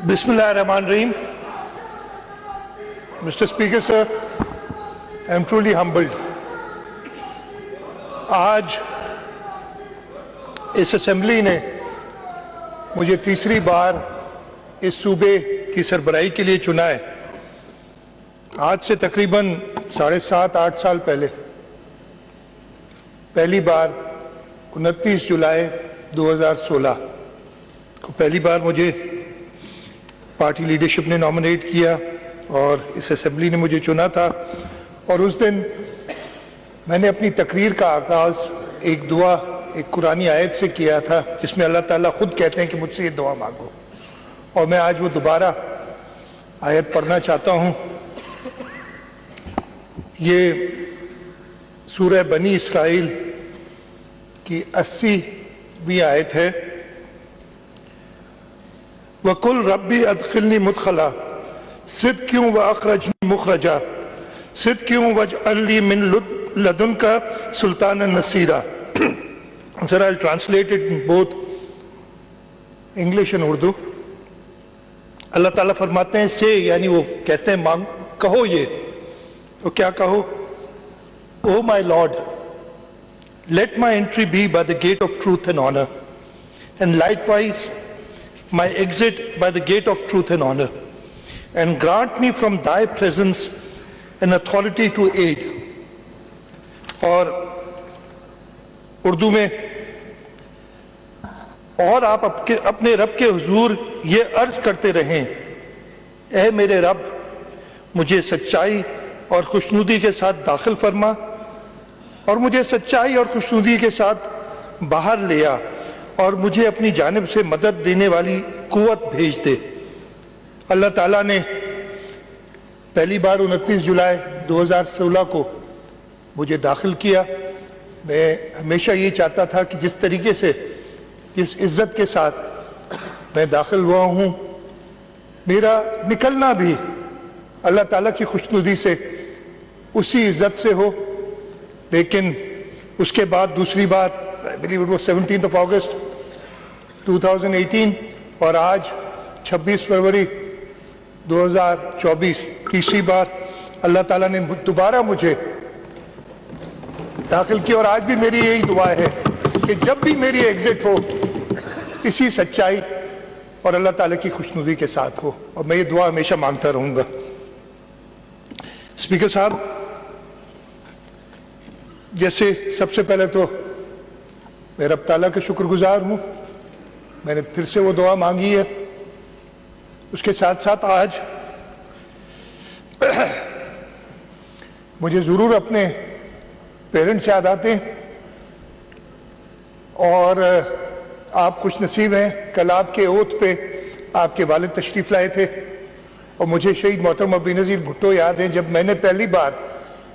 Bismillahirrahmanirrahim. Mr. Speaker, sir, I am truly humbled. آج اس assembly نے مجھے تیسری بار اس صوبے کی سربراہی کے لیے چنا ہے. آج سے تقریباً 7.5-8 سال پہلے پہلی بار 29 جولائی 2016 کو پہلی بار مجھے پارٹی لیڈرشپ نے نامنیٹ کیا اور اس اسمبلی نے مجھے چنا تھا. اور اس دن میں نے اپنی تقریر کا آغاز ایک دعا ایک قرآنی آیت سے کیا تھا جس میں اللہ تعالیٰ خود کہتے ہیں کہ مجھ سے یہ دعا مانگو, اور میں آج وہ دوبارہ آیت پڑھنا چاہتا ہوں. یہ سورہ بنی اسرائیل کی 80ویں آیت ہے. وَقُلْ رَبِّ أَدْخِلْنِي مُدْخَلًا صِدْقٍ وَأَخْرِجْنِي مُخْرَجًا صِدْقٍ وَاجْعَلْ لِي مِن لَدُنْكَ سُلْطَانًا نَصِيرًا. Sir, I'll translate it in both English and Urdu. اللہ تعالیٰ فرماتے ہیں سے یعنی وہ کہتے ہیں مانگ کہو یہ تو کیا کہو. Oh my Lord, let my entry be by the gate of truth and honor, and likewise my exit by the gate of truth and honor, and grant me from thy presence an authority to aid. اور اردو میں اور آپ اپنے رب کے حضور یہ عرض کرتے رہیں, اے میرے رب مجھے سچائی اور خوشنودی کے ساتھ داخل فرما اور مجھے سچائی اور خوشنودی کے ساتھ باہر لیا اور مجھے اپنی جانب سے مدد دینے والی قوت بھیج دے. اللہ تعالیٰ نے پہلی بار 29 جولائی 2016 کو مجھے داخل کیا. میں ہمیشہ یہ چاہتا تھا کہ جس طریقے سے جس عزت کے ساتھ میں داخل ہوا ہوں میرا نکلنا بھی اللہ تعالیٰ کی خوشنودی سے اسی عزت سے ہو. لیکن اس کے بعد دوسری بار I believe it was 17th of August 2018 اور آج 26 فروری 2024 تیسری بار اللہ تعالیٰ نے دوبارہ مجھے داخل کیا. اور آج بھی میری یہی دعا ہے کہ جب بھی میری ایگزٹ ہو اسی سچائی اور اللہ تعالیٰ کی خوشنودی کے ساتھ ہو, اور میں یہ دعا ہمیشہ مانگتا رہوں گا. اسپیکر صاحب, جیسے سب سے پہلے تو میں رب تعالیٰ کا شکر گزار ہوں, میں نے پھر سے وہ دعا مانگی ہے. اس کے ساتھ ساتھ آج مجھے ضرور اپنے پیرنٹس یاد آتے ہیں, اور آپ خوش نصیب ہیں. کل آپ کے اوتھ پہ آپ کے والد تشریف لائے تھے, اور مجھے شہید محترم بینظیر بھٹو یاد ہیں. جب میں نے پہلی بار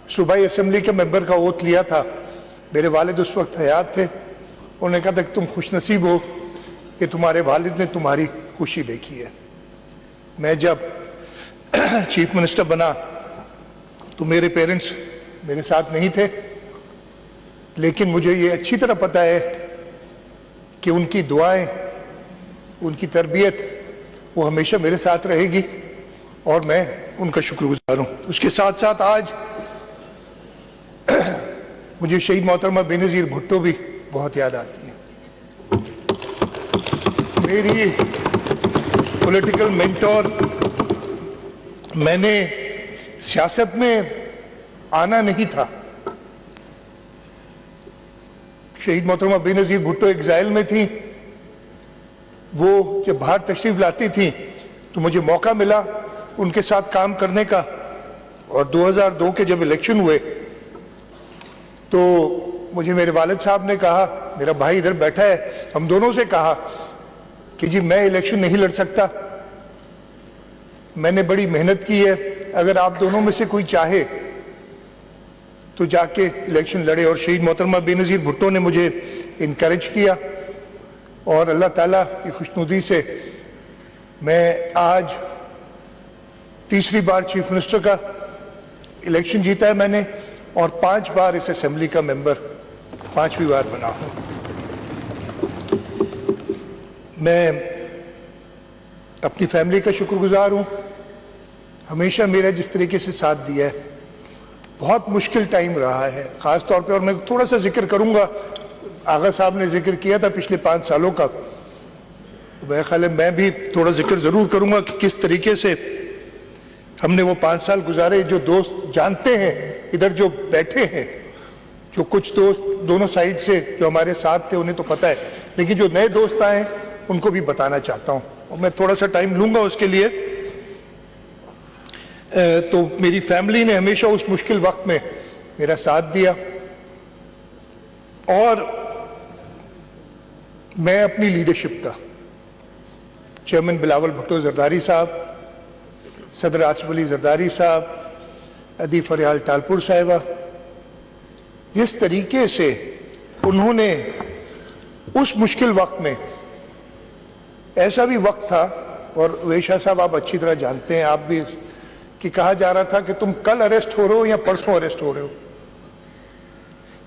صوبائی اسمبلی کے ممبر کا اوتھ لیا تھا, میرے والد اس وقت حیات تھے. انہوں نے کہا تھا کہ تم خوش نصیب ہو کہ تمہارے والد نے تمہاری خوشی دیکھی ہے. میں جب چیف منسٹر بنا تو میرے پیرنٹس میرے ساتھ نہیں تھے, لیکن مجھے یہ اچھی طرح پتہ ہے کہ ان کی دعائیں ان کی تربیت وہ ہمیشہ میرے ساتھ رہے گی, اور میں ان کا شکر گزار ہوں. اس کے ساتھ ساتھ آج مجھے شہید محترمہ بینظیر بھٹو بھی بہت یاد آتی ہیں. میری پولیٹیکل مینٹور. میں نے سیاست میں آنا نہیں تھا. شہید محترمہ بینظیر بھٹو ایگزائل میں تھیں. وہ جب باہر تشریف لاتی تھیں تو مجھے موقع ملا ان کے ساتھ کام کرنے کا. اور 2002 کے جب الیکشن ہوئے تو مجھے میرے والد صاحب نے کہا, میرا بھائی ادھر بیٹھا ہے, ہم دونوں سے کہا کہ جی میں الیکشن نہیں لڑ سکتا, میں نے بڑی محنت کی ہے, اگر آپ دونوں میں سے کوئی چاہے تو جا کے الیکشن لڑے. اور شہید محترمہ بینظیر بھٹو نے مجھے انکریج کیا, اور اللہ تعالیٰ کی خوشنودی سے میں آج تیسری بار چیف منسٹر کا الیکشن جیتا ہے میں نے, اور 5 بار اس اسمبلی کا ممبر 5ویں بار بنا ہوں. میں اپنی فیملی کا شکر گزار ہوں، ہمیشہ میرا جس طریقے سے ساتھ دیا ہے. بہت مشکل ٹائم رہا ہے خاص طور پہ، اور میں تھوڑا سا ذکر کروں گا. آغا صاحب نے ذکر کیا تھا پچھلے 5 سالوں کا، میرا خیال ہے میں بھی تھوڑا ذکر ضرور کروں گا کہ کس طریقے سے ہم نے وہ 5 سال گزارے. جو دوست جانتے ہیں ادھر جو بیٹھے ہیں، جو کچھ دوست دونوں سائڈ سے جو ہمارے ساتھ تھے انہیں تو پتہ ہے، لیکن جو نئے دوست آئے ان کو بھی بتانا چاہتا ہوں، اور میں تھوڑا سا ٹائم لوں گا اس کے لیے. تو میری فیملی نے ہمیشہ اس مشکل وقت میں میرا ساتھ دیا، اور میں اپنی لیڈرشپ کا چیئرمین بلاول بھٹو زرداری صاحب، صدر آصف علی زرداری صاحب، ادی فریال ٹالپور صاحبہ، جس طریقے سے انہوں نے اس مشکل وقت میں، ایسا بھی وقت تھا، اور ویشا صاحب آپ اچھی طرح جانتے ہیں، آپ بھی، کہ کہا جا رہا تھا کہ تم کل اریسٹ ہو رہے ہو یا پرسوں اریسٹ ہو رہے ہو.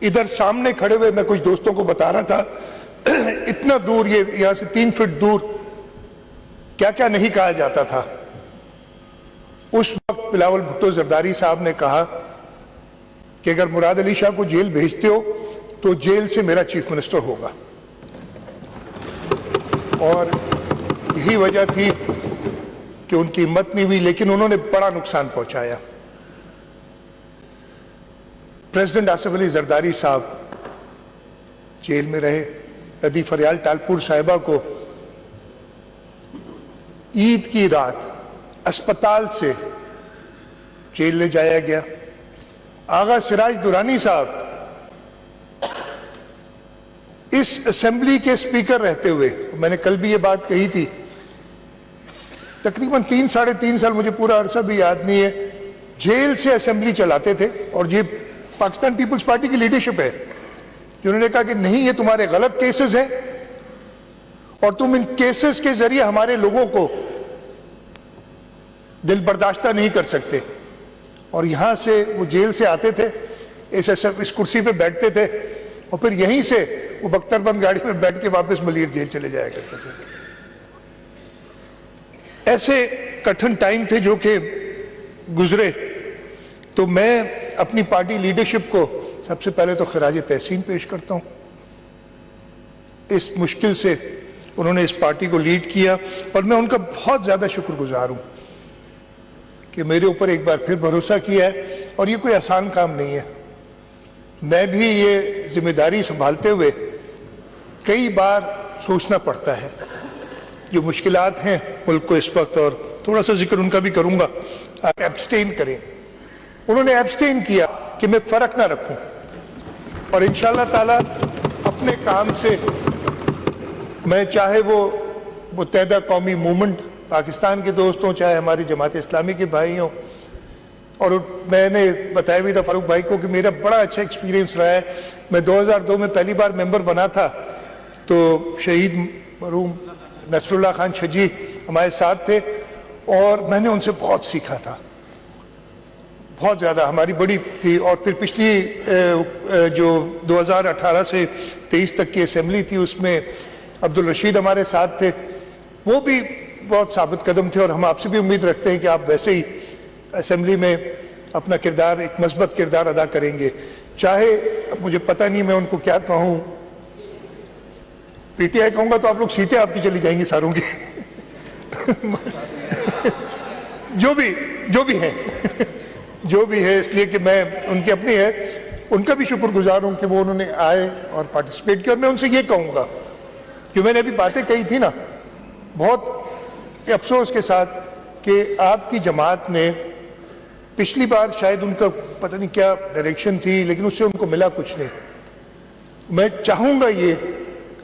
ادھر سامنے کھڑے ہوئے میں کچھ دوستوں کو بتا رہا تھا اتنا دور، یہ یہاں سے 3 فٹ دور کیا کیا نہیں کہا جاتا تھا. اس وقت بلاول بھٹو زرداری صاحب نے کہا کہ اگر مراد علی شاہ کو جیل بھیجتے ہو تو جیل سے میرا چیف منسٹر ہوگا. اور یہی وجہ تھی کہ ان کی ہمت نہیں ہوئی، لیکن انہوں نے بڑا نقصان پہنچایا. پریزیڈنٹ آصف علی زرداری صاحب جیل میں رہے. ادی فریال ٹالپور صاحبہ کو عید کی رات اسپتال سے جیل لے جایا گیا. آغا سراج درانی صاحب اس اسمبلی کے اسپیکر رہتے ہوئے، میں نے کل بھی یہ بات کہی تھی، تقریباً 3-3.5 سال، مجھے پورا عرصہ بھی یاد نہیں ہے، جیل سے اسمبلی چلاتے تھے. اور یہ پاکستان پیپلز پارٹی کی لیڈرشپ ہے جنہوں نے کہا کہ نہیں، یہ تمہارے غلط کیسز ہیں اور تم ان کیسز کے ذریعے ہمارے لوگوں کو دل برداشتہ نہیں کر سکتے. اور یہاں سے وہ جیل سے آتے تھے، اس کرسی پہ بیٹھتے تھے، اور پھر یہیں سے وہ بختر بند گاڑی میں بیٹھ کے واپس ملیر جیل چلے جایا کرتے تھے. ایسے کٹھن ٹائم تھے جو کہ گزرے. تو میں اپنی پارٹی لیڈرشپ کو سب سے پہلے تو خراج تحسین پیش کرتا ہوں. اس مشکل سے انہوں نے اس پارٹی کو لیڈ کیا، اور میں ان کا بہت زیادہ شکر گزار ہوں کہ میرے اوپر ایک بار پھر بھروسہ کیا ہے. اور یہ کوئی آسان کام نہیں ہے. میں بھی یہ ذمہ داری سنبھالتے ہوئے کئی بار سوچنا پڑتا ہے جو مشکلات ہیں ملک کو اس وقت، اور تھوڑا سا ذکر ان کا بھی کروں گا. آپ ایبسٹین کریں. انہوں نے ایبسٹین کیا کہ میں فرق نہ رکھوں، اور انشاءاللہ تعالیٰ اپنے کام سے میں، چاہے وہ متحدہ قومی موومنٹ پاکستان کے دوست ہوں، چاہے ہماری جماعت اسلامی کے بھائی ہوں، اور میں نے بتایا بھی تھا فاروق بھائی کو کہ میرا بڑا اچھا ایکسپیرینس رہا ہے. میں 2002 میں پہلی بار ممبر بنا تھا تو شہید مرحوم نصر اللہ خان شجی ہمارے ساتھ تھے، اور میں نے ان سے بہت سیکھا تھا، بہت زیادہ. ہماری بڑی تھی. اور پھر پچھلی جو 2018 سے 23 تک کی اسمبلی تھی، اس میں عبدالرشید ہمارے ساتھ تھے، وہ بھی بہت ثابت قدم تھے. اور ہم آپ سے بھی امید رکھتے ہیں کہ آپ ویسے ہی اسمبلی میں اپنا کردار، ایک مثبت کردار ادا کریں گے. چاہے اب مجھے پتہ نہیں میں ان کو کیا کہوں، پی ٹی آئی کہوں گا تو آپ لوگ سیٹیں آپ کی چلی جائیں گی ساروں کی جو بھی ہے، اس لیے کہ میں ان کی اپنی ہے، ان کا بھی شکر گزار ہوں کہ وہ انہوں نے آئے اور پارٹیسپیٹ کیا. اور میں ان سے یہ کہوں گا کہ میں نے ابھی باتیں کہی تھی نا، بہت افسوس کے ساتھ، کہ آپ کی جماعت نے پچھلی بار شاید ان کا پتہ نہیں کیا ڈائریکشن تھی، لیکن اس سے ان کو ملا کچھ نہیں. میں چاہوں گا، یہ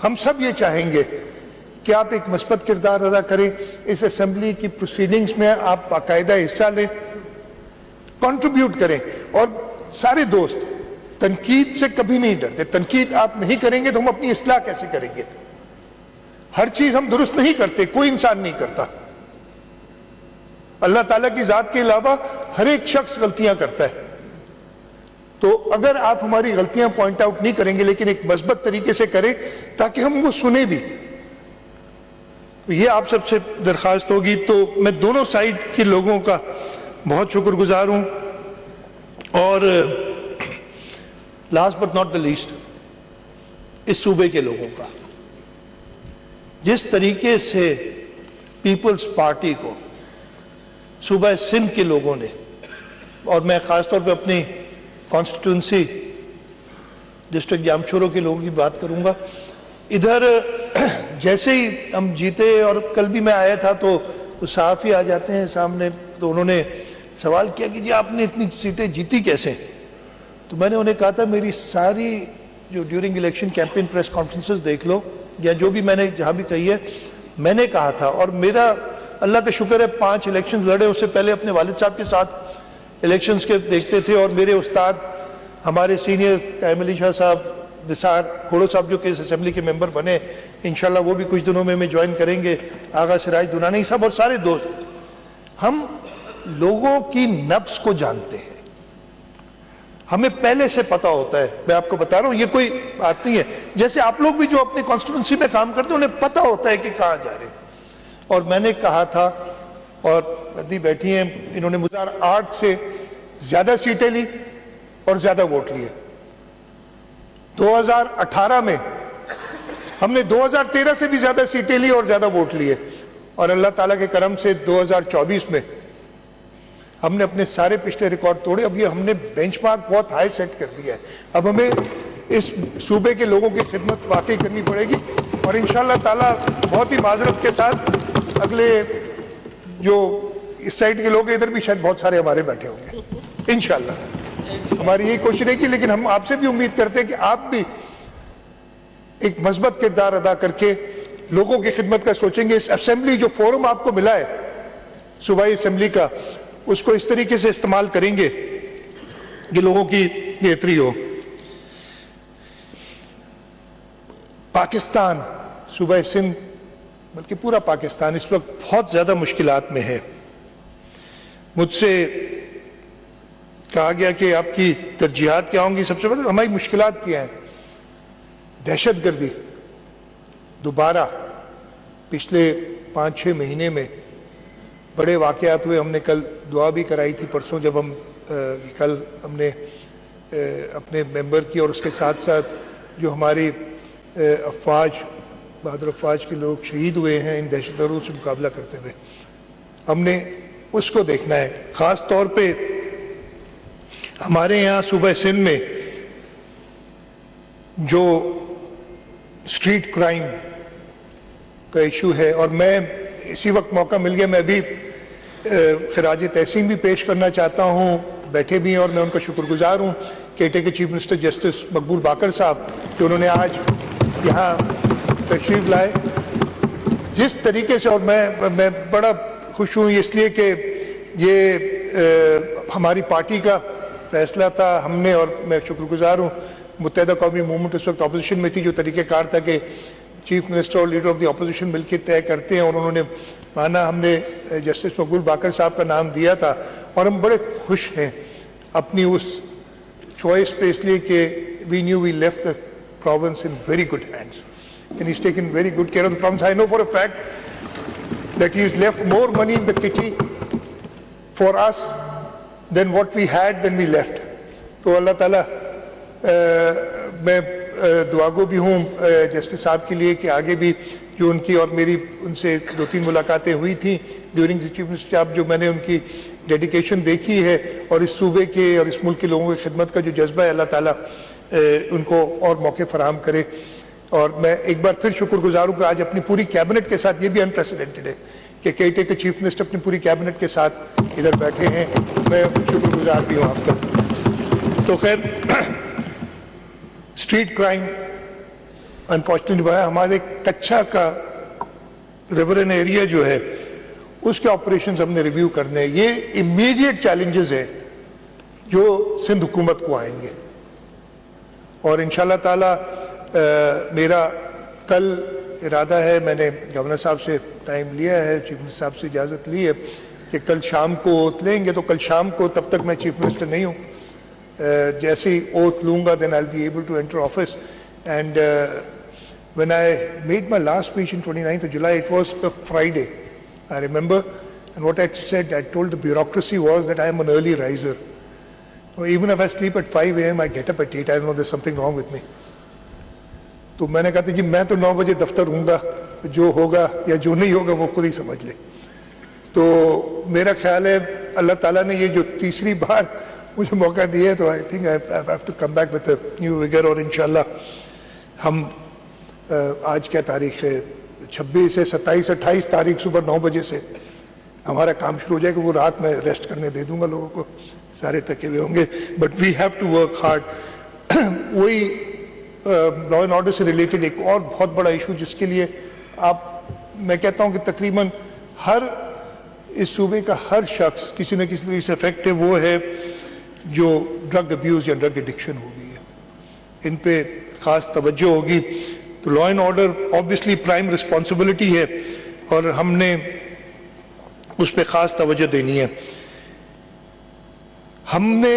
ہم سب یہ چاہیں گے کہ آپ ایک مثبت کردار ادا کریں اس اسمبلی کی پروسیڈنگز میں، آپ باقاعدہ حصہ لیں، کنٹریبیوٹ کریں. اور سارے دوست تنقید سے کبھی نہیں ڈرتے. تنقید آپ نہیں کریں گے تو ہم اپنی اصلاح کیسے کریں گے؟ ہر چیز ہم درست نہیں کرتے، کوئی انسان نہیں کرتا. اللہ تعالیٰ کی ذات کے علاوہ ہر ایک شخص غلطیاں کرتا ہے. تو اگر آپ ہماری غلطیاں پوائنٹ آؤٹ نہیں کریں گے، لیکن ایک مثبت طریقے سے کریں تاکہ ہم وہ سنیں بھی. یہ آپ سب سے درخواست ہوگی. تو میں دونوں سائڈ کے لوگوں کا بہت شکر گزار ہوں. اور last but not the least, اس صوبے کے لوگوں کا, جس طریقے سے پیپلز پارٹی کو صوبہ سندھ کے لوگوں نے, اور میں خاص طور پہ اپنی کانسٹیٹوئنسی ڈسٹرکٹ جامشورو کے لوگوں کی بات کروں گا. ادھر جیسے ہی ہم جیتے, اور کل بھی میں آیا تھا تو صحافی آ جاتے ہیں سامنے, تو انہوں نے سوال کیا کہ جی آپ نے اتنی سیٹیں جیتی کیسے؟ تو میں نے انہیں کہا تھا میری ساری جو during election campaign press conferences دیکھ لو, یا جو بھی میں نے جہاں بھی کہی ہے, میں نے کہا تھا. اور میرا اللہ کا شکر ہے 5 الیکشنز لڑے, اس سے پہلے اپنے والد صاحب کے ساتھ الیکشنز کے دیکھتے تھے, اور میرے استاد ہمارے سینئر قائم علی شاہ صاحب, نثار گھوڑو صاحب جو کہ اس اسمبلی کے ممبر بنے, انشاءاللہ وہ بھی کچھ دنوں میں جوائن کریں گے, آغا سراج دنانی صاحب اور سارے دوست. ہم لوگوں کی نبض کو جانتے ہیں, ہمیں پہلے سے پتا ہوتا ہے. میں آپ کو بتا رہا ہوں, یہ کوئی بات نہیں ہے. جیسے آپ لوگ بھی جو اپنی کانسٹیٹوئنسی میں کام کرتے ہیں انہیں پتا ہوتا ہے کہ کہاں جا رہے ہیں. اور میں نے کہا تھا, اور ادھی بیٹھی ہیں, انہوں نے 2008 سے زیادہ سیٹیں لی اور زیادہ ووٹ لیے. 2018 میں ہم نے 2013 سے بھی زیادہ سیٹیں لی اور زیادہ ووٹ لیے, اور اللہ تعالیٰ کے کرم سے 2024 میں ہم نے اپنے سارے پچھلے ریکارڈ توڑے. اب یہ ہم نے بینچ مارک بہت ہائی سیٹ کر دیا ہے. اب ہمیں اس صوبے کے لوگوں کی خدمت واقعی کرنی پڑے گی, اور انشاءاللہ تعالیٰ بہت ہی معذرت کے ساتھ اگلے جو اس سائڈ کے لوگ ہیں, ادھر بھی شاید بہت سارے ہمارے بیٹھے ہوں گے انشاءاللہ. ہماری یہی کوشش رہے گی, لیکن ہم آپ سے بھی امید کرتے ہیں کہ آپ بھی ایک مثبت کردار ادا کر کے لوگوں کی خدمت کا سوچیں گے. اس اسمبلی جو فورم آپ کو ملا ہے صوبائی اسمبلی کا, اس کو اس طریقے سے استعمال کریں گے کہ لوگوں کی بہتری ہو. پاکستان, صوبہ سندھ بلکہ پورا پاکستان اس وقت بہت زیادہ مشکلات میں ہے. مجھ سے کہا گیا کہ آپ کی ترجیحات کیا ہوں گی. سب سے پہلے ہماری مشکلات کیا ہیں؟ دہشت گردی دوبارہ پچھلے 5-6 مہینے میں بڑے واقعات ہوئے. ہم نے کل دعا بھی کرائی تھی پرسوں, جب کل ہم نے اپنے ممبر کی, اور اس کے ساتھ ساتھ جو ہماری افواج, بہادر افواج کے لوگ شہید ہوئے ہیں ان دہشت گردوں سے مقابلہ کرتے ہوئے, ہم نے اس کو دیکھنا ہے. خاص طور پہ ہمارے یہاں صوبہ سندھ میں جو اسٹریٹ کرائم کا ایشو ہے, اور میں اسی وقت موقع مل گیا, میں بھی خراج تحسین بھی پیش کرنا چاہتا ہوں. بیٹھے بھی ہیں اور میں ان کا شکر گزار ہوں کیٹے کے چیف منسٹر جسٹس مقبول باقر صاحب کہ انہوں نے آج یہاں تشریف لائے. جس طریقے سے, اور میں بڑا خوش ہوں اس لیے کہ یہ ہماری پارٹی کا فیصلہ تھا. ہم نے, اور میں شکر گزار ہوں, متحدہ قومی موومنٹ اس وقت اپوزیشن میں تھی, جو طریقہ کار تھا کہ چیف منسٹر اور لیڈر آف دی اپوزیشن مل کے طے کرتے ہیں, اور انہوں نے مانا. ہم نے جسٹس مقبول باقر صاحب کا نام دیا تھا, اور ہم بڑے خوش ہیں اپنی اس چوائس پہ, اس لیے کہ we knew we left the province in very good hands and he's taken very good care of the province. I know for a fact that he's left more money in the kitty for us than what we had when we left. تو اللہ تعالیٰ, میں دعا گو بھی ہوں justice صاحب کے لیے کہ آگے بھی جو ان کی اور میری ان سے 2-3 ملاقاتیں ہوئی تھیں ڈیورنگ دی چیف منسٹر صاحب, جو میں نے ان کی ڈیڈیکیشن دیکھی ہے اور اس صوبے کے اور اس ملک کے لوگوں کی خدمت کا جو جذبہ ہے, اللہ تعالیٰ ان کو اور موقع فراہم کرے. اور میں ایک بار پھر شکر گزار ہوں کہ آج اپنی پوری کیبنٹ کے ساتھ, یہ بھی انپریسیڈنٹڈ ہے کہ کیٹے کے چیف منسٹر اپنی پوری کیبنٹ کے ساتھ ادھر بیٹھے ہیں, میں شکر گزار بھی ہوں آپ کا. تو خیر, اسٹریٹ کرائم انفارچونیٹلی بڑھا. ہمارے کچھا کا ریورن ایریا جو ہے اس کے آپریشنز ہم نے ریویو کرنے ہیں. یہ امیڈیٹ چیلنجز ہیں جو سندھ حکومت کو آئیں گے, اور انشاءاللہ تعالیٰ میرا کل ارادہ ہے, میں نے گورنر صاحب سے ٹائم لیا ہے, چیف منسٹر صاحب سے اجازت لی ہے کہ کل شام کو اوتھ لیں گے. تو کل شام کو, تب تک میں چیف منسٹر نہیں ہوں, جیسے ہی اوتھ لوں گا then I'll be able to enter office and When I made my last speech in 29th of July, it was a Friday, I remember. And what I said, I told the bureaucracy was that I am an early riser. So even if I sleep at 5 a.m., I get up at 8. I don't know, there's something wrong with me. تو میں نے کہا تھا جی میں تو 9 بجے دفتر ہوں گا, جو ہوگا یا جو نہیں ہوگا وہ خود ہی سمجھ لے. تو میرا خیال ہے اللہ تعالیٰ نے یہ جو تیسری بار مجھے موقع دیا ہے, تو I think I have to come back with a new vigour. اور انشاءاللہ ہم آج کیا تاریخ ہے, 26 ہے, 27 28 تاریخ صبح 9 بجے سے ہمارا کام شروع ہو جائے گا. وہ رات میں ریسٹ کرنے دے دوں گا لوگوں کو, سارے تھکے ہوئے ہوں گے. But we have to work hard. وہی لا اینڈ آرڈر سے ریلیٹڈ ایک اور بہت بڑا ایشو جس کے لیے میں کہتا ہوں کہ تقریباً ہر اس صوبے کا ہر شخص کسی نہ کسی طریقے سے افیکٹ ہے, وہ ہے جو ڈرگ ابیوز یا ڈرگ ایڈکشن ہو گئی ہے. ان پہ خاص توجہ ہوگی. تو لا and order obviously prime responsibility ہے اور ہم نے اس پہ خاص توجہ دینی ہے. ہم نے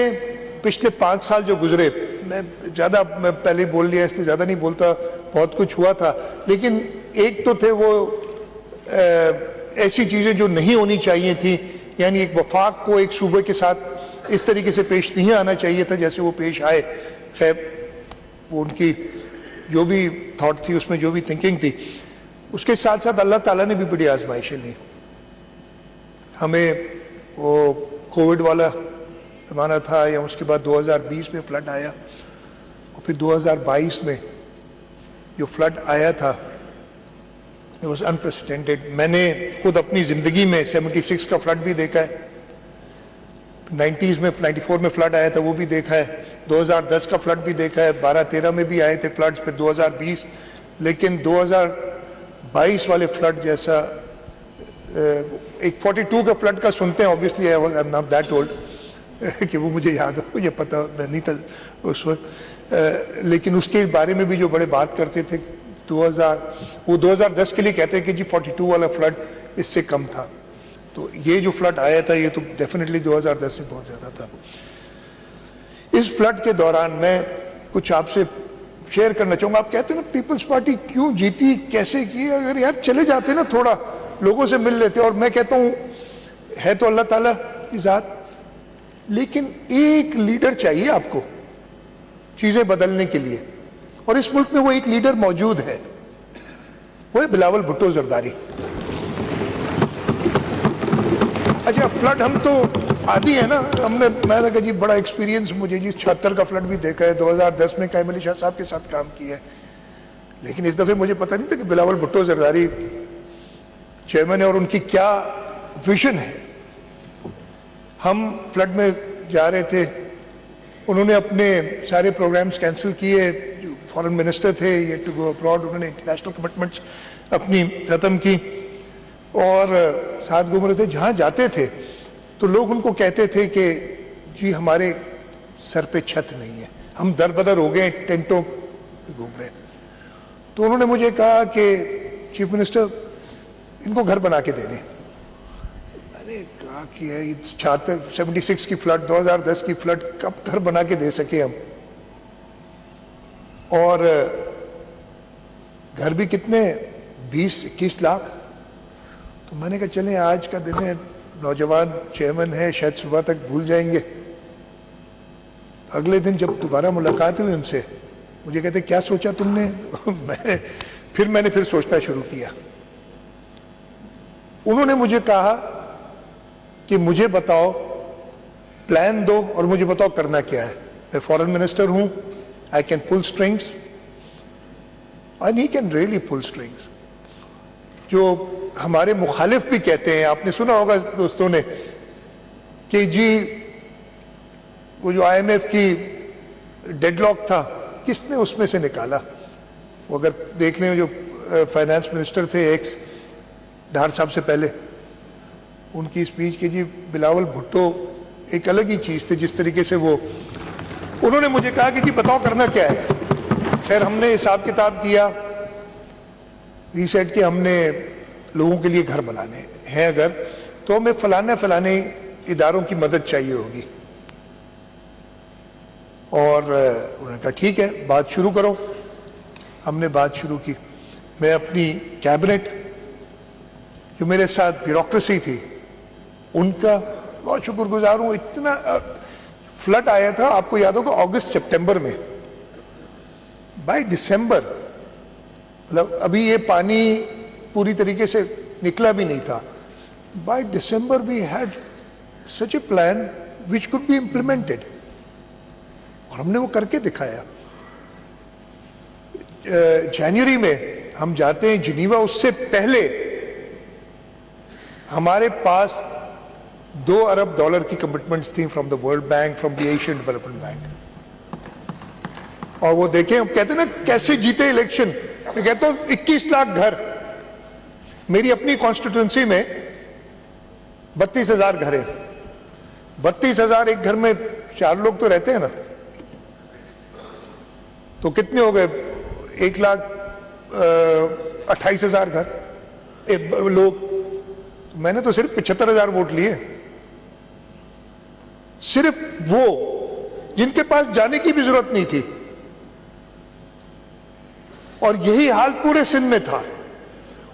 پچھلے 5 سال جو گزرے, میں پہلے بول لیا, اس لیے زیادہ نہیں بولتا, بہت کچھ ہوا تھا, لیکن ایک تو تھے وہ ایسی چیزیں جو نہیں ہونی چاہیے تھی. یعنی ایک وفاق کو ایک صوبے کے ساتھ اس طریقے سے پیش نہیں آنا چاہیے تھا جیسے وہ پیش آئے. خیر وہ ان کی جو بھی تھاٹ تھی, اس میں جو بھی تھنکنگ تھی, اس کے ساتھ ساتھ اللہ تعالیٰ نے بھی بڑی آزمائشیں لی. ہمیں وہ کووڈ والا زمانہ تھا, یا اس کے بعد 2020 میں فلڈ آیا, اور پھر 2022 میں جو فلڈ آیا تھا it was unprecedented. میں نے خود اپنی زندگی میں 76 کا فلڈ بھی دیکھا ہے, 90s میں 94 میں فلڈ آیا تھا وہ بھی دیکھا ہے, 2010 کا فلڈ بھی دیکھا ہے, 12-13 میں بھی آئے تھے فلڈز, پھر 2020. لیکن 2022 والے فلڈ جیسا ایک 42 کا فلڈ کا سنتے ہیں, obviously I am not that old کہ وہ مجھے یاد ہو, یہ پتہ میں نہیں تھا اس وقت, لیکن اس کے بارے میں بھی جو بڑے بات کرتے تھے وہ 2010 کے لیے کہتے ہیں کہ جی 42 والا فلڈ اس سے کم تھا. تو یہ جو فلڈ آیا تھا یہ تو ڈیفینیٹلی 2010 سے بہت زیادہ تھا. اس فلڈ کے دوران میں کچھ آپ سے شیئر کرنا چاہوں گا. آپ کہتے ہیں نا پیپلز پارٹی کیوں جیتی, کیسے کی, اگر یار چلے جاتے نا تھوڑا لوگوں سے مل لیتے. اور میں کہتا ہوں ہے تو اللہ تعالیٰ کی ذات, لیکن ایک لیڈر چاہیے آپ کو چیزیں بدلنے کے لیے, اور اس ملک میں وہ ایک لیڈر موجود ہے, وہ ہے بلاول بھٹو زرداری. اچھا فلڈ ہم تو عادی ہے نا, میں نے کہا جی بڑا ایکسپیرینس مجھے جی 76 کا فلڈ بھی دیکھا ہے, 2010 میں قائم علی شاہ صاحب کے ساتھ کام کیا ہے, لیکن اس دفعہ مجھے پتہ نہیں تھا کہ بلاول بھٹو زرداری چیئرمین ہے اور ان کی کیا ویژن ہے. ہم فلڈ میں جا رہے تھے, انہوں نے اپنے سارے پروگرامز کینسل کیے, جو فارن منسٹر تھے یہ ٹو گو ابراڈ, انہوں نے انٹرنیشنل کمٹمنٹس اپنی ختم کی اور ساتھ گھوم رہے تھے. جہاں جاتے تھے تو لوگ ان کو کہتے تھے کہ جی ہمارے سر پہ چھت نہیں ہے, ہم در بدر ہو گئے, ٹینٹوں پہ گھوم رہے. تو انہوں نے مجھے کہا کہ چیف منسٹر ان کو گھر بنا کے دے دیں. میں نے کہا کہ 76 کی فلڈ, 2010 کی فلڈ کب گھر بنا کے دے سکے ہم, اور گھر بھی کتنے 20-21 لاکھ. تو میں نے کہا چلیں آج کا دن ہے, نوجوان چیئرمین ہے, شاید صبح تک بھول جائیں گے. اگلے دن جب دوبارہ ملاقات ہوئی ان سے, مجھے کہتے کیا سوچا تم نے. میں نے سوچنا شروع کیا. انہوں نے مجھے کہا کہ مجھے بتاؤ, پلان دو اور مجھے بتاؤ کرنا کیا ہے. میں فارن منسٹر ہوں, I can pull strings and he can really pull strings. جو ہمارے مخالف بھی کہتے ہیں, آپ نے سنا ہوگا دوستوں نے کہ جی وہ جو IMF کی ڈیڈ لاک تھا کس نے اس میں سے نکالا. وہ اگر دیکھ لیں جو فائنانس منسٹر تھے ایکس ڈھار صاحب سے پہلے, ان کی اسپیچ کی جی بلاول بھٹو ایک الگ ہی چیز تھی, جس طریقے سے وہ انہوں نے مجھے کہا کہ جی بتاؤ کرنا کیا ہے. خیر ہم نے حساب کتاب کیا, وی سیٹ کہ ہم نے لوگوں کے لیے گھر بنانے ہیں اگر, تو ہمیں فلانے اداروں کی مدد چاہیے ہوگی. اور انہوں نے کہا ٹھیک ہے بات شروع کرو. ہم نے بات شروع کی. میں اپنی کیبنٹ جو میرے ساتھ بیوروکریسی تھی ان کا بہت شکر گزار ہوں. اتنا فلڈ آیا تھا آپ کو یاد ہوگا اگست سپٹمبر میں. بائی دسمبر مطلب ابھی یہ پانی پوری طریقے سے نکلا بھی نہیں تھا. By December we had such a plan which could be implemented اور ہم نے وہ کر کے دکھایا. جنوری میں ہم جاتے ہیں جنیوا. اس سے پہلے ہمارے پاس $2 ارب کی کمٹمنٹس تھیں from the world bank, from the Asian development bank. اور وہ دیکھیں ہم کہتے ہیں نا کیسے جیتے الیکشن. میں کہتا ہوں 21 لاکھ گھر. میری اپنی کانسٹیٹوئنسی میں 32,000 گھر ہیں. 32,000 ایک گھر میں 4 لوگ تو رہتے ہیں نا, تو کتنے ہو گئے 1,28,000 گھر لوگ. میں نے تو صرف 75,000 ووٹ لیے. صرف وہ جن کے پاس جانے کی بھی ضرورت نہیں تھی. اور یہی حال پورے سندھ میں تھا.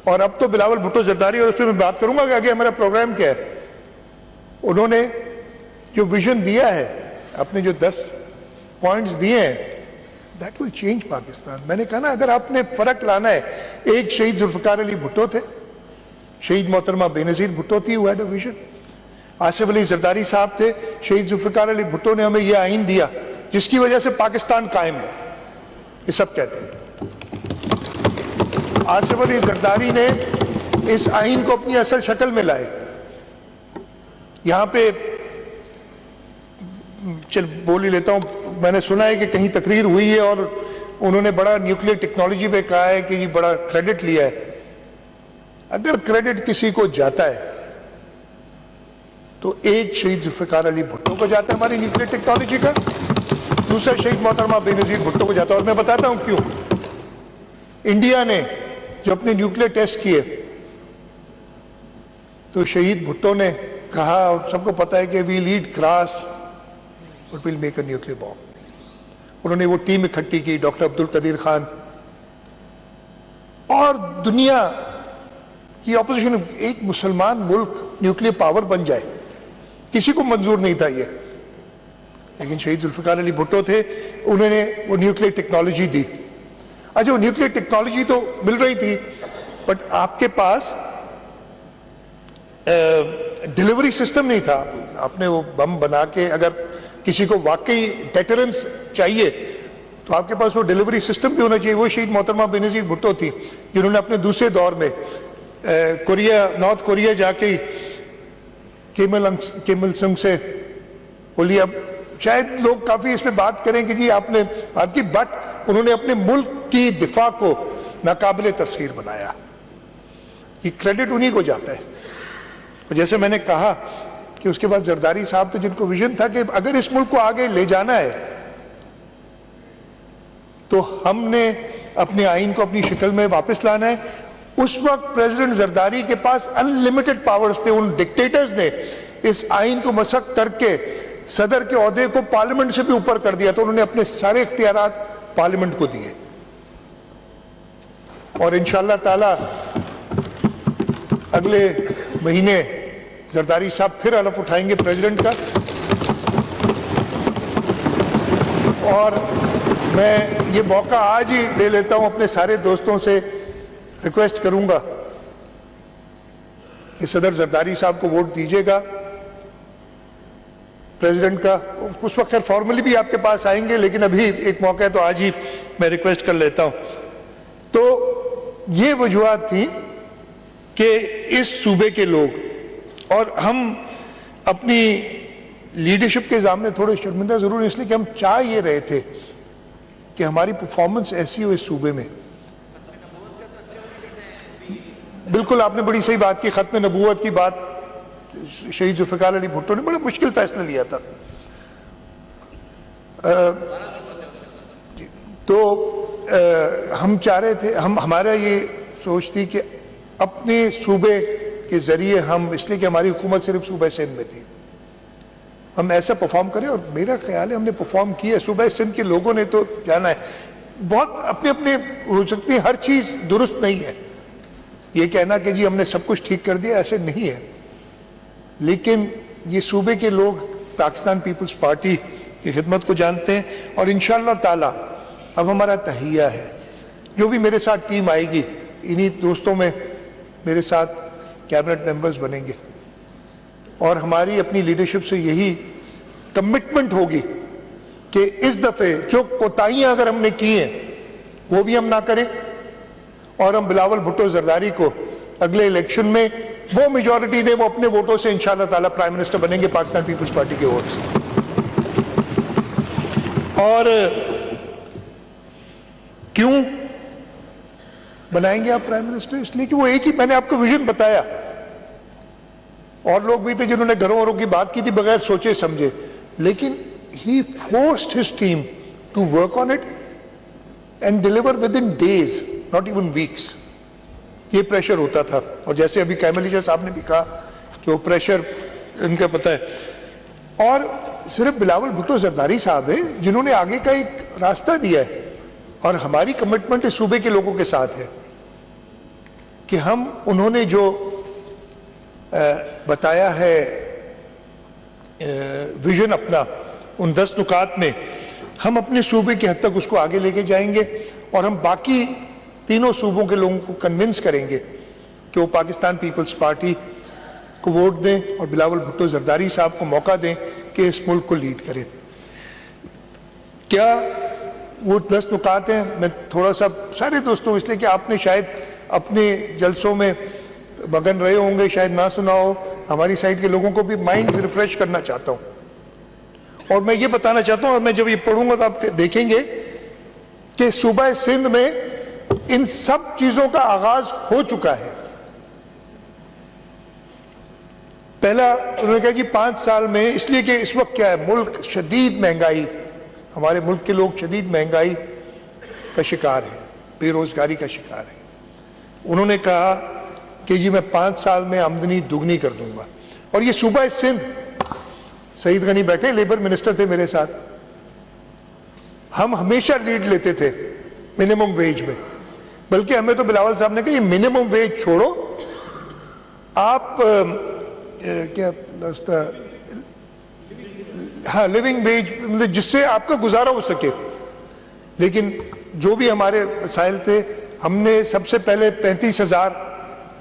اور اب تو بلاول بھٹو زرداری, اور اس پہ میں بات کروں گا کہ آگے ہمارا پروگرام کیا ہے. انہوں نے جو ویژن دیا ہے, اپنے جو 10 پوائنٹس دیے ہیں, دیٹ ول چینج پاکستان. میں نے کہا نا اگر آپ نے فرق لانا ہے, ایک شہید ذوالفقار علی بھٹو تھے, شہید محترمہ بے نظیر بھٹو تھی, وہ had a vision. Asif Ali Zardari صاحب تھے. شہید ذوالفقار علی بھٹو نے ہمیں یہ آئین دیا جس کی وجہ سے پاکستان قائم ہے, یہ سب کہتے ہیں. آصف علی زرداری نے اس آئین کو اپنی اصل شکل میں لائے. یہاں پہ چل بول ہی لیتا ہوں, میں نے سنا ہے کہ کہیں تقریر ہوئی ہے اور انہوں نے بڑا نیوکلیر ٹیکنالوجی پہ کہا ہے کہ یہ بڑا کریڈٹ لیا ہے. اگر کریڈٹ کسی کو جاتا ہے تو ایک شہید ذوالفقار علی بھٹو کو جاتا ہے ہماری نیوکلیر ٹیکنالوجی کا, دوسرا شہید محترمہ بے نظیر بھٹو کو جاتا ہے. اور میں بتاتا ہوں کیوں. انڈیا نے جو اپنے نیوکلیر ٹیسٹ کیے تو شہید بھٹو نے کہا, اور سب کو پتا ہے کہ we lead cross but we'll make a nuclear bomb. انہوں نے وہ ٹیم اکٹھی کی, ڈاکٹر عبد القدیر خان اور دنیا کی اپوزیشن. ایک مسلمان ملک نیوکلیر پاور بن جائے, کسی کو منظور نہیں تھا یہ, لیکن شہید ذوالفقار علی بھٹو تھے, انہوں نے وہ نیوکلیر ٹیکنالوجی دی. اچھا وہ نیوکلیر ٹیکنالوجی تو مل رہی تھی, بٹ آپ کے پاس ڈیلیوری سسٹم نہیں تھا. آپ نے وہ بم بنا کے اگر کسی کو واقعی ڈیٹرنس چاہیے تو آپ کے پاس وہ ڈیلیوری سسٹم بھی ہونا چاہیے. وہ شہید محترمہ بے نظیر بھٹو تھی جنہوں نے اپنے دوسرے دور میں نارتھ کوریا جا کے کیم il سنگ سے بولی. اب شاید لوگ کافی اس پہ بات کریں کہ جی آپ نے بات کی, بٹ انہوں نے اپنے ملک کی دفاع کو ناقابل تسخیر بنایا. یہ کریڈٹ انہی کو جاتا ہے. جیسے میں نے کہا کہ اس کے بعد زرداری صاحب تو جن کو ویژن تھا کہ اگر اس ملک کو آگے لے جانا ہے تو ہم نے اپنے آئین کو اپنی شکل میں واپس لانا ہے. اس وقت پریزیڈنٹ زرداری کے پاس انلمیٹڈ پاورز تھے. ان ڈکٹیٹرز نے اس آئین کو مسخ کر کے صدر کے عہدے کو پارلیمنٹ سے بھی اوپر کر دیا, تو انہوں نے اپنے سارے اختیارات پارلیمنٹ کو دیے. اور انشاءاللہ تعالی اگلے مہینے زرداری صاحب پھر حلف اٹھائیں گے پریزیڈنٹ کا. اور میں یہ موقع آج ہی لے لیتا ہوں, اپنے سارے دوستوں سے ریکویسٹ کروں گا کہ صدر زرداری صاحب کو ووٹ دیجیے گا پریزیڈنٹ کا. اس وقت خیر فارملی بھی آپ کے پاس آئیں گے, لیکن ابھی ایک موقع ہے تو آج ہی میں ریکویسٹ کر لیتا ہوں. تو یہ وجوہات تھیں کہ اس صوبے کے لوگ اور ہم اپنی لیڈرشپ کے سامنے تھوڑے شرمندہ ضرور, اس لیے کہ ہم چاہ یہ رہے تھے کہ ہماری پرفارمنس ایسی ہو اس صوبے میں. بالکل آپ نے بڑی صحیح بات کی, ختم نبوت کی بات شہید ذوالفقار علی بھٹو نے بڑا مشکل فیصلہ لیا تھا. تو ہم چاہ رہے تھے, ہمارا یہ سوچ تھی کہ اپنے صوبے کے ذریعے ہم, اس لیے کہ ہماری حکومت صرف صوبہ سندھ میں تھی, ہم ایسا پرفارم کریں. اور میرا خیال ہے ہم نے پرفارم کیا. صوبہ سندھ کے لوگوں نے تو جانا ہے. بہت اپنے اپنے ہو سکتی ہے، ہر چیز درست نہیں ہے. یہ کہنا کہ جی ہم نے سب کچھ ٹھیک کر دیا، ایسے نہیں ہے. لیکن یہ صوبے کے لوگ پاکستان پیپلز پارٹی کی خدمت کو جانتے ہیں، اور انشاءاللہ تعالی اب ہمارا تہیہ ہے. جو بھی میرے ساتھ ٹیم آئے گی، انہی دوستوں میں میرے ساتھ کیبنٹ ممبرز بنیں گے، اور ہماری اپنی لیڈرشپ سے یہی کمٹمنٹ ہوگی کہ اس دفعے جو کوتاہیاں اگر ہم نے کی ہیں وہ بھی ہم نہ کریں، اور ہم بلاول بھٹو زرداری کو اگلے الیکشن میں وہ میجورٹی دیں، وہ اپنے ووٹوں سے انشاءاللہ تعالیٰ پرائم منسٹر بنیں گے پاکستان پیپلز پارٹی کے ووٹ سے. اور کیوں بنائیں گے آپ پرائم منسٹر؟ اس لیے کہ وہ ایک ہی، میں نے آپ کو ویژن بتایا، اور لوگ بھی تھے جنہوں نے گھروں وروں کی بات کی تھی بغیر سوچے سمجھے، لیکن he forced his team to work on it and deliver within days, not even weeks. یہ پریشر ہوتا تھا، اور جیسے ابھی کیمل علی شاہ صاحب نے بھی کہا کہ وہ پریشر ان کا پتہ ہے. اور صرف بلاول بھٹو زرداری صاحب ہیں جنہوں نے آگے کا ایک راستہ دیا ہے، اور ہماری کمٹمنٹ اس صوبے کے لوگوں کے ساتھ ہے کہ ہم انہوں نے جو بتایا ہے ویژن اپنا ان 10 نکات میں، ہم اپنے صوبے کی حد تک اس کو آگے لے کے جائیں گے، اور ہم باقی تینوں صوبوں کے لوگوں کو کنونس کریں گے کہ وہ پاکستان پیپلز پارٹی کو ووٹ دیں اور بلاول بھٹو زرداری صاحب کو موقع دیں کہ اس ملک کو لیڈ کریں. کیا وہ 10 نکات ہیں؟ میں تھوڑا سا سارے دوستوں، اس لیے کہ آپ نے شاید اپنے جلسوں میں مگن رہے ہوں گے، شاید نہ سنا ہو، ہماری سائڈ کے لوگوں کو بھی مائنڈ ریفریش کرنا چاہتا ہوں. اور میں یہ بتانا چاہتا ہوں، اور میں جب یہ پڑھوں گا تو آپ دیکھیں گے کہ صوبہ سندھ میں ان سب چیزوں کا آغاز ہو چکا ہے. پہلا انہوں نے کہا جی 5 سال میں، اس لیے کہ اس وقت کیا ہے، ملک شدید مہنگائی، ہمارے ملک کے لوگ شدید مہنگائی کا شکار ہیں، بے روزگاری کا شکار ہیں. انہوں نے کہا کہ جی میں 5 سال میں آمدنی دگنی کر دوں گا. اور یہ صوبہ سندھ، سعید غنی بیٹھے لیبر منسٹر تھے میرے ساتھ، ہم ہمیشہ لیڈ لیتے تھے منیمم ویج میں، بلکہ ہمیں تو بلاول صاحب نے کہا یہ منیمم ویج چھوڑو، آپ کیا ہاں لیونگ ویج جس سے آپ کا گزارا ہو سکے. لیکن جو بھی ہمارے مسائل تھے، ہم نے سب سے پہلے 35,000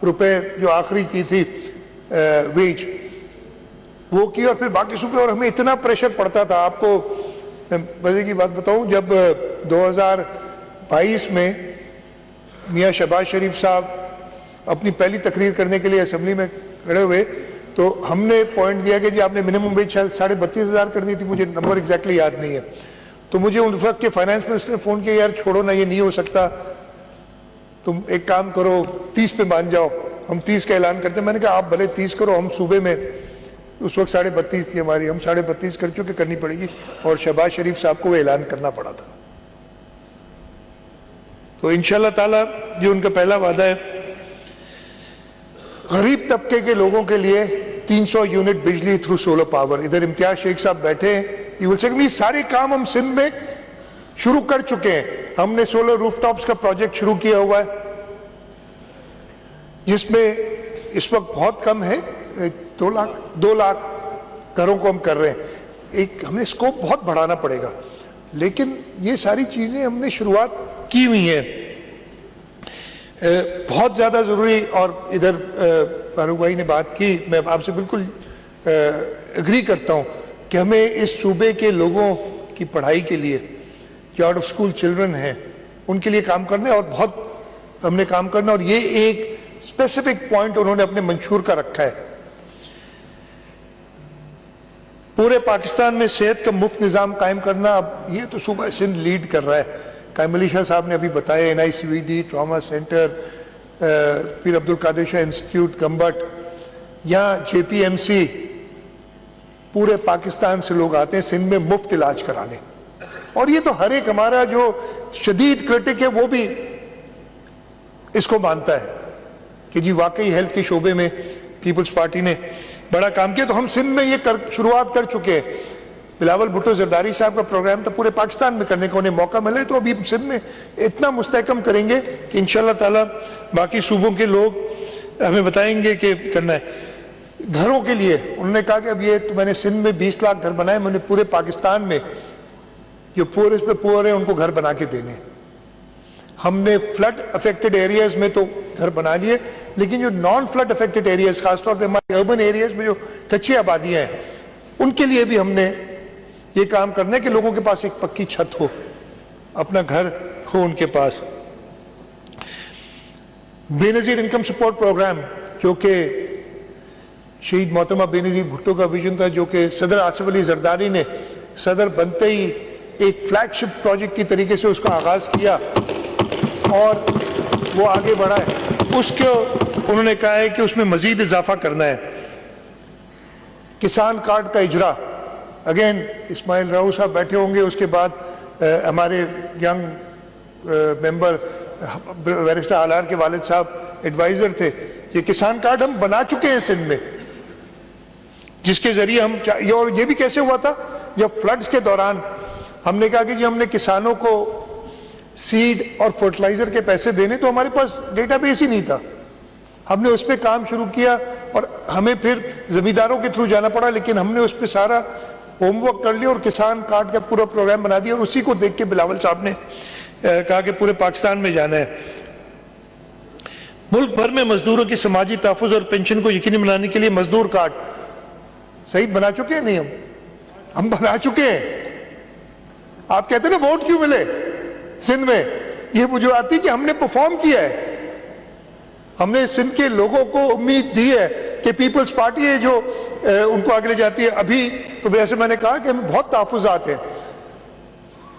روپے جو آخری کی تھی ویج وہ کی، اور پھر باقی صوبے. اور ہمیں اتنا پریشر پڑتا تھا، آپ کو مزے کی بات بتاؤں، جب 2022 میں میاں شہباز شریف صاحب اپنی پہلی تقریر کرنے کے لیے اسمبلی میں کھڑے ہوئے تو ہم نے پوائنٹ دیا کہ جی آپ نے منیمم ویج 32,500 کرنی تھی، مجھے نمبر ایگزیکٹلی یاد نہیں ہے. تو مجھے ان وقت کے فائنانس منسٹر نے فون کیا، یار چھوڑو نا، یہ نہیں ہو سکتا، تم ایک کام کرو 30 پہ مان جاؤ، ہم 30 کا اعلان کرتے ہیں. میں نے کہا آپ بھلے 30 کرو، ہم صوبے میں اس وقت 32.5 تھی ہماری، ہم 32.5 کر چکے، کرنی پڑے گی. اور شہباز شریف صاحب کو وہ اعلان کرنا پڑا تھا. تو انشاءاللہ تعالی جو ان کا پہلا وعدہ ہے، غریب طبقے کے لوگوں کے لیے 300 یونٹ بجلی تھرو سولر پاور. ادھر امتیاز شیخ صاحب بیٹھے ہیں، یہ سارے کام ہم سندھ میں شروع کر چکے ہیں. ہم نے سولر روف ٹاپس کا پروجیکٹ شروع کیا ہوا ہے، جس میں اس وقت بہت کم ہے، 2 لاکھ گھروں کو ہم کر رہے ہیں. ایک ہم نے اسکوپ بہت بڑھانا پڑے گا، لیکن یہ ساری چیزیں ہم نے شروعات کی ہوئی ہیں. بہت زیادہ ضروری، اور ادھر فاروق بھائی نے بات کی، میں آپ سے بالکل اگری کرتا ہوں کہ ہمیں اس صوبے کے لوگوں کی پڑھائی کے لیے جو آؤٹ آف اسکول چلڈرن ہیں ان کے لیے کام کرنا ہے، اور بہت ہم نے کام کرنا. اور یہ ایک اسپیسیفک پوائنٹ انہوں نے اپنے منشور کا رکھا ہے. پورے پاکستان میں صحت کا مفت نظام قائم کرنا، اب یہ تو صوبہ سندھ لیڈ کر رہا ہے. قائم علی شاہ صاحب نے ابھی بتایا NICVD ٹراما سینٹر، پیر عبدالقادر شاہ انسٹیٹیوٹ گمبٹ، یہاں JPMC، پورے پاکستان سے لوگ آتے ہیں سندھ میں مفت علاج کرانے. اور یہ تو ہر ایک ہمارا جو شدید کرٹک ہے وہ بھی اس کو مانتا ہے کہ جی واقعی ہیلتھ کے شعبے میں پیپلز پارٹی نے بڑا کام کیا. تو ہم سندھ میں یہ شروعات کر چکے ہیں. بلاول بھٹو زرداری صاحب کا پروگرام تھا پورے پاکستان میں کرنے کا، انہیں موقع ملے تو ابھی سندھ میں اتنا مستحکم کریں گے کہ انشاءاللہ تعالی باقی صوبوں کے لوگ ہمیں بتائیں گے کہ کرنا ہے۔ گھروں کے لیے انہوں نے کہا کہ اب یہ میں نے سندھ میں 20 لاکھ گھر بنائے، میں نے پورے پاکستان میں جو پورسٹ پور ہیں ان کو گھر بنا کے دینے۔ ہم نے فلڈ افیکٹڈ ایریاز میں تو گھر بنا لیے، لیکن جو نان فلڈ افیکٹڈ ایریاز، خاص طور پہ ہمارے اربن ایریاز میں جو کچی آبادیاں ہیں، ان کے لیے بھی ہم نے یہ کام کرنا ہے کہ لوگوں کے پاس ایک پکی چھت ہو، اپنا گھر ہو ان کے پاس۔ بے نظیر انکم سپورٹ پروگرام جو کہ شہید محترمہ بے نظیر بھٹو کا ویژن تھا، جو کہ صدر آصف علی زرداری نے صدر بنتے ہی ایک فلیگ شپ پروجیکٹ کی طریقے سے اس کا آغاز کیا اور وہ آگے بڑھا ہے، اس کو انہوں نے کہا ہے کہ اس میں مزید اضافہ کرنا ہے۔ کسان کارڈ کا اجرا، اگین اسماعیل راؤ صاحب بیٹھے ہوں گے، اس کے بعد ہمارے ینگ ممبر بیرسٹر آلار کے والد صاحب ایڈوائزر تھے۔ یہ کسان کارڈ ہم بنا چکے ہیں سندھ میں، جس کے ذریعے ہم اور یہ بھی کیسے ہوا تھا، جب فلڈز کے دوران ہم نے کہا کہ جی ہم نے کسانوں کو سیڈ اور فرٹیلائزر کے پیسے دینے، تو ہمارے پاس ڈیٹا بیس ہی نہیں تھا، ہم نے اس پہ کام شروع کیا اور ہمیں پھر زمینداروں کے تھرو جانا پڑا، لیکن ہم نے اس پہ سارا ہوم ورک کر لیا اور کسان کارڈ کا پورا پروگرام بنا دیا، اور اسی کو دیکھ کے بلاول صاحب نے کہا کہ پورے پاکستان میں جانا ہے۔ ملک بھر میں مزدوروں کی سماجی تحفظ اور پینشن کو یقینی بنانے کے لیے مزدور کارڈ صحیح بنا چکے ہیں، نہیں ہم بنا چکے ہیں۔ آپ کہتے ہیں نا ووٹ کیوں ملے سندھ میں، یہ مجھے آتی کہ ہم نے پرفارم کیا ہے، ہم نے سندھ کے لوگوں کو امید دی ہے کہ پیپلز پارٹی ہے جو ان کو آگے لے جاتی ہے۔ ابھی تو ویسے میں نے کہا کہ ہمیں بہت تحفظات ہیں،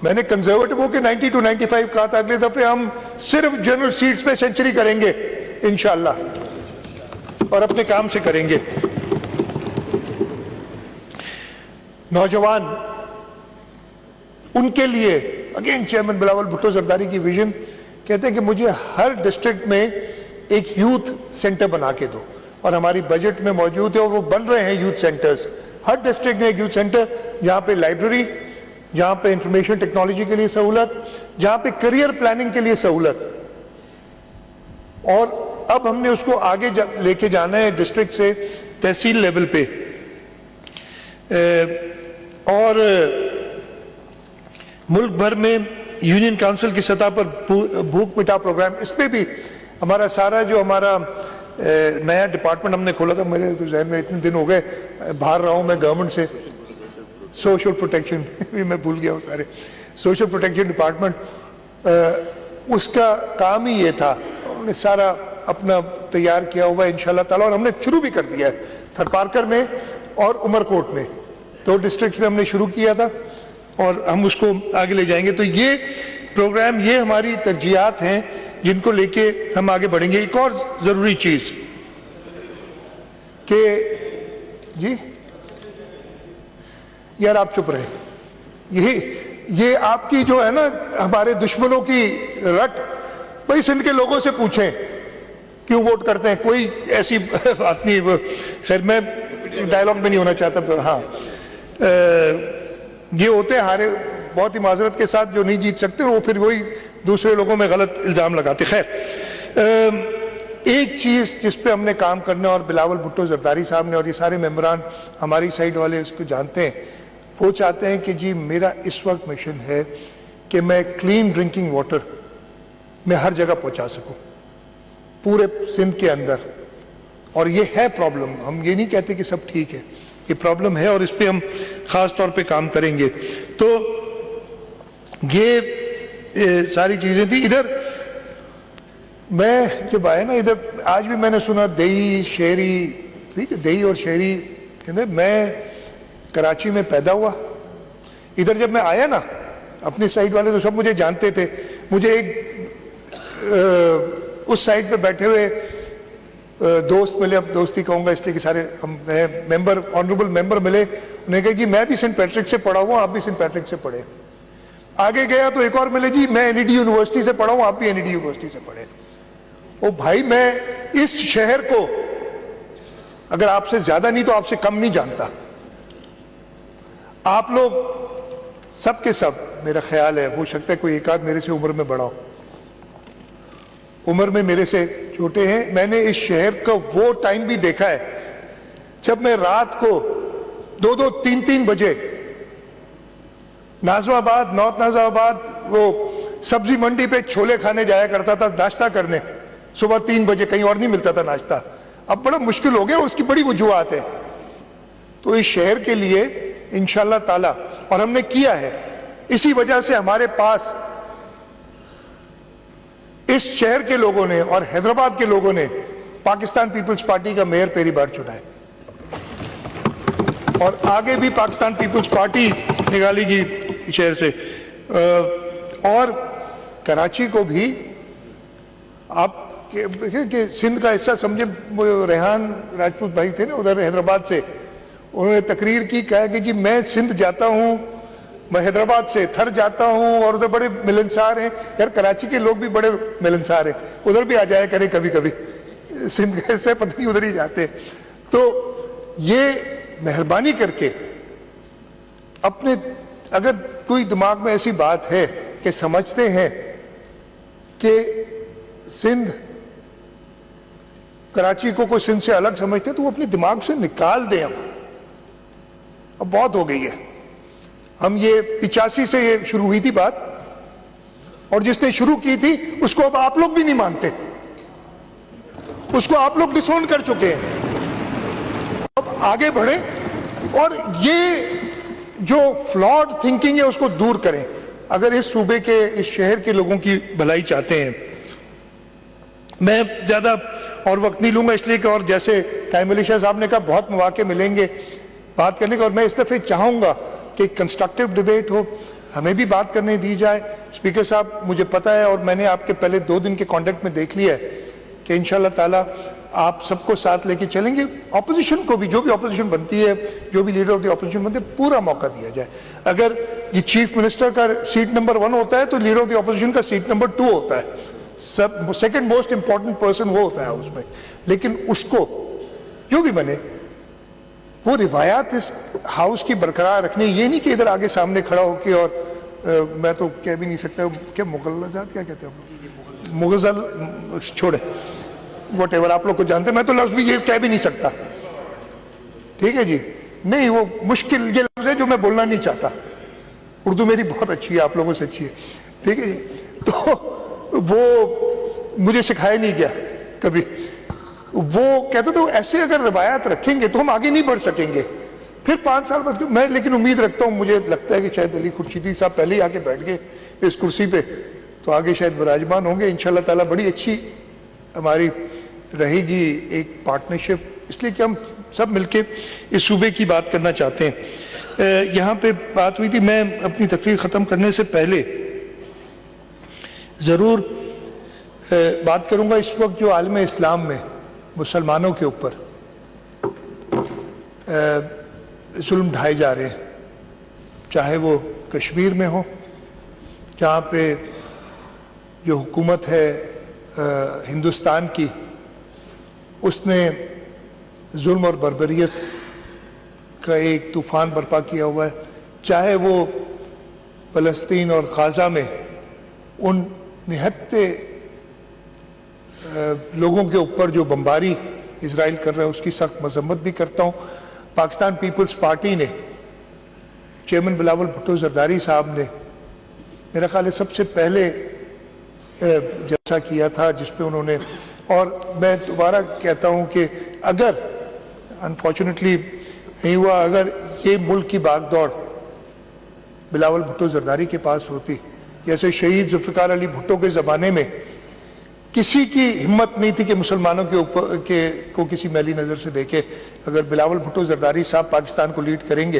میں نے کنزرویٹو کے 90 to 95 کہا تھا، اگلے دفعے ہم صرف جنرل سیٹس پہ سینچری کریں گے انشاءاللہ، اور اپنے کام سے کریں گے۔ نوجوان، ان کے لیے اگین چیئرمین بلاول بھٹو زرداری کی ویژن کہتے ہیں کہ مجھے ہر ڈسٹرکٹ میں ایک یوتھ سینٹر بنا کے دو، اور ہماری بجٹ میں موجود ہے اور وہ بن رہے ہیں یوتھ سینٹرز، ہر ڈسٹرکٹ میں ایک یوتھ سینٹر، جہاں پہ لائبریری، جہاں پہ انفارمیشن ٹیکنالوجی کے لیے سہولت، جہاں پہ کریئر پلاننگ کے لیے سہولت، اور اب ہم نے اس کو آگے لے کے جانا ہے ڈسٹرکٹ سے تحصیل لیول پہ۔ اور ملک بھر میں یونین کونسل کی سطح پر بھوک مٹا پروگرام، اس پہ بھی ہمارا سارا جو ہمارا نیا ڈپارٹمنٹ ہم نے کھولا تھا، میرے ذہن میں اتنے دن ہو گئے باہر رہا ہوں میں گورنمنٹ سے، سوشل پروٹیکشن بھی میں بھول گیا ہوں سارے، سوشل پروٹیکشن ڈپارٹمنٹ، اس کا کام ہی یہ تھا، انہوں نے سارا اپنا تیار کیا ہوا ہے انشاءاللہ تعالیٰ، اور ہم نے شروع بھی کر دیا ہے تھرپارکر میں اور عمر کوٹ میں، 2 ڈسٹرکٹ میں ہم نے شروع کیا تھا اور ہم اس کو آگے لے جائیں گے۔ تو یہ پروگرام، یہ ہماری ترجیحات ہیں جن کو لے کے ہم آگے بڑھیں گے۔ ایک اور ضروری چیز کہ جی یار آپ چپ رہے، یہ آپ کی جو ہے نا ہمارے دشمنوں کی رٹ، بھائی سندھ کے لوگوں سے پوچھیں کیوں ووٹ کرتے ہیں، کوئی ایسی بات نہیں، خیر میں ڈائلاگ میں نہیں ہونا چاہتا، ہاں یہ ہوتے ہیں ہارے بہت ہی معذرت کے ساتھ جو نہیں جیت سکتے، وہ پھر وہی دوسرے لوگوں میں غلط الزام لگاتے۔ خیر ایک چیز جس پہ ہم نے کام کرنا ہے، اور بلاول بھٹو زرداری صاحب نے اور یہ سارے ممبران ہماری سائڈ والے اس کو جانتے ہیں، وہ چاہتے ہیں کہ جی میرا اس وقت مشن ہے کہ میں کلین ڈرنکنگ واٹر میں ہر جگہ پہنچا سکوں پورے سندھ کے اندر، اور یہ ہے پرابلم، ہم یہ نہیں کہتے کہ سب ٹھیک ہے، یہ پرابلم ہے اور اس پہ ہم خاص طور پہ کام کریں گے۔ تو یہ ساری چیزیں تھیں۔ ادھر میں جب آیا نا ادھر، آج بھی میں نے سنا دیہی شہری، ٹھیک ہے، دیہی اور شہری، کہتے میں کراچی میں پیدا ہوا، ادھر جب میں آیا نا اپنی سائڈ والے تو سب مجھے جانتے تھے، مجھے ایک اس سائڈ پہ بیٹھے ہوئے دوست ملے، اب دوستی کہوں گا اس لیے کہ سارے ممبر، آنریبل ممبر ملے، انہوں نے کہا جی میں بھی سینٹ پیٹرک سے پڑھا ہوں، آپ بھی سینٹ پیٹرک سے پڑھے۔ آگے گیا تو ایک اور ملے، جی میں این ای ڈی یونیورسٹی سے پڑھا ہوں، آپ بھی این ای ڈی یونیورسٹی سے پڑھے۔ او بھائی میں اس شہر کو اگر آپ سے زیادہ نہیں تو آپ سے کم نہیں جانتا، آپ لوگ سب کے سب، میرا خیال ہے ہو سکتا ہے کوئی ایک آدھ میرے سے عمر میں بڑا ہو، عمر میں میرے سے چھوٹے ہیں، میں نے اس شہر کا وہ ٹائم بھی دیکھا ہے جب میں رات کو 2-2 3-3 بجے نازم آباد، نارتھ نازم آباد وہ سبزی منڈی پہ چھولے کھانے جایا کرتا تھا ناشتہ کرنے، صبح 3 بجے، کہیں اور نہیں ملتا تھا ناشتہ۔ اب بڑا مشکل ہو گیا، اس کی بڑی وجوہات ہے۔ تو اس شہر کے لیے انشاءاللہ تعالی، اور ہم نے کیا ہے، اسی وجہ سے ہمارے پاس اس شہر کے لوگوں نے اور حیدرآباد کے لوگوں نے پاکستان پیپلز پارٹی کا میئر پہلی بار چنا ہے، اور آگے بھی پاکستان پیپلز پارٹی نکالے گی شہر سے۔ اور کراچی کو بھی آپ کہ سندھ کا حصہ سمجھے، وہ ریحان راجپوت بھائی تھے نا ادھر حیدرآباد سے، انہوں نے تقریر کی، کہا کہ جی میں سندھ جاتا ہوں، میں حیدرآباد سے تھر جاتا ہوں، اور ادھر بڑے ملنسار ہیں۔ یار کراچی کے لوگ بھی بڑے ملنسار ہیں، ادھر بھی آ جایا کریں کبھی کبھی، سندھ کے حصے پتہ نہیں ادھر ہی جاتے۔ تو یہ مہربانی کر کے اپنے، اگر کوئی دماغ میں ایسی بات ہے کہ سمجھتے ہیں کہ سندھ، کراچی کو کوئی سندھ سے الگ سمجھتے ہیں، تو وہ اپنے دماغ سے نکال دیں۔ اب بہت ہو گئی ہے، ہم یہ 85 سے یہ شروع ہوئی تھی بات، اور جس نے شروع کی تھی اس کو اب آپ لوگ بھی نہیں مانتے، اس کو آپ لوگ ڈسون کر چکے ہیں۔ اب آگے بڑھیں اور یہ جو فلاڈ تھنکنگ ہے اس کو دور کریں، اگر اس صوبے کے، اس شہر کے لوگوں کی بھلائی چاہتے ہیں۔ میں زیادہ اور وقت نہیں لوں گا، اس لیے کہ اور جیسے قائم علی شاہ صاحب نے کہا بہت مواقع ملیں گے بات کرنے کا، اور میں اس دفعہ چاہوں گا کہ کنسٹرکٹیو ڈیبیٹ ہو، ہمیں بھی بات کرنے دی جائے۔ اسپیکر صاحب مجھے پتا ہے، اور میں نے آپ کے پہلے 2 دن کے کانٹیکٹ میں دیکھ لیا ہے کہ انشاءاللہ تعالیٰ آپ سب کو ساتھ لے کے چلیں گے، اپوزیشن کو بھی، جو بھی اپوزیشن بنتی ہے، جو بھی لیڈر آف دی اپوزیشن بنتے ہیں، پورا موقع دیا جائے۔ اگر یہ چیف منسٹر کا سیٹ نمبر 1 ہوتا ہے تو لیڈر آف دی اپوزیشن کا سیٹ نمبر 2 ہوتا ہے، سیکنڈ موسٹ امپورٹنٹ پرسن وہ ہوتا ہے اس میں۔ لیکن اس کو جو بھی بنے، وہ روایات اس ہاؤس کی برقرار رکھنے، یہ نہیں کہ ادھر آگے سامنے کھڑا ہو کے، اور میں تو کہہ بھی نہیں سکتا کہ مغلظات کیا کہتے ہیں، مغزل چھوڑے، واٹ ایور آپ لوگ کو جانتے ہیں، میں تو لفظ بھی یہ کہہ بھی نہیں سکتا، ٹھیک ہے جی، نہیں وہ مشکل یہ لفظ ہے جو میں بولنا نہیں چاہتا۔ اردو میری بہت اچھی ہے، آپ لوگوں سے اچھی ہے، ٹھیک ہے جی۔ تو وہ مجھے سکھایا نہیں گیا کبھی، وہ کہتے تھے ایسے اگر روایات رکھیں گے تو ہم آگے نہیں بڑھ سکیں گے۔ پھر 5 سال بعد میں لیکن امید رکھتا ہوں، مجھے لگتا ہے کہ شاید علی خورشیدی صاحب پہلے ہی آ کے بیٹھ گئے اس کرسی پہ، تو آگے شاید براجمان ہوں گے انشاءاللہ تعالیٰ۔ بڑی اچھی ہماری رہے گی ایک پارٹنرشپ، اس لیے کہ ہم سب مل کے اس صوبے کی بات کرنا چاہتے ہیں۔ یہاں پہ بات ہوئی تھی، میں اپنی تقریر ختم کرنے سے پہلے ضرور بات کروں گا اس وقت جو عالم اسلام میں مسلمانوں کے اوپر ظلم ڈھائے جا رہے ہیں، چاہے وہ کشمیر میں ہو، جہاں پہ جو حکومت ہے ہندوستان کی، اس نے ظلم اور بربریت کا ایک طوفان برپا کیا ہوا ہے، چاہے وہ فلسطین اور غازہ میں ان نہتے لوگوں کے اوپر جو بمباری اسرائیل کر رہا ہے، اس کی سخت مذمت بھی کرتا ہوں۔ پاکستان پیپلز پارٹی نے، چیئرمین بلاول بھٹو زرداری صاحب نے میرا خیال ہے سب سے پہلے جلسہ کیا تھا جس پہ انہوں نے، اور میں دوبارہ کہتا ہوں کہ اگر انفارچونیٹلی نہیں ہوا، اگر یہ ملک کی بھاگ دوڑ بلاول بھٹو زرداری کے پاس ہوتی، جیسے شہید ذوالفقار علی بھٹو کے زمانے میں کسی کی ہمت نہیں تھی کہ مسلمانوں کے اوپر کو کسی میلی نظر سے دیکھے، اگر بلاول بھٹو زرداری صاحب پاکستان کو لیڈ کریں گے،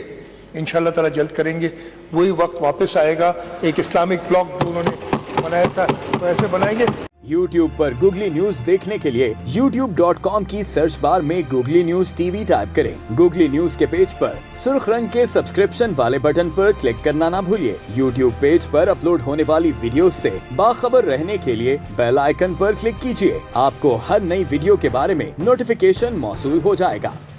انشاءاللہ تعالیٰ جلد کریں گے، وہی وقت واپس آئے گا۔ ایک اسلامک بلاک جو انہوں نے بنایا تھا تو ایسے بنائیں گے۔ YouTube پر گوگلی نیوز دیکھنے کے لیے youtube.com کی سرچ بار میں googly news T V type کریں۔ گوگلی نیوز کے پیج پر سرخ رنگ کے سبسکرپشن والے بٹن پر کلک کرنا نہ بھولیے۔ YouTube پیج پر اپلوڈ ہونے والی ویڈیوز سے باخبر رہنے کے لیے بیل آئیکن پر کلک کیجیے۔ آپ کو ہر نئی ویڈیو کے بارے میں نوٹیفیکیشن موصول ہو جائے گا۔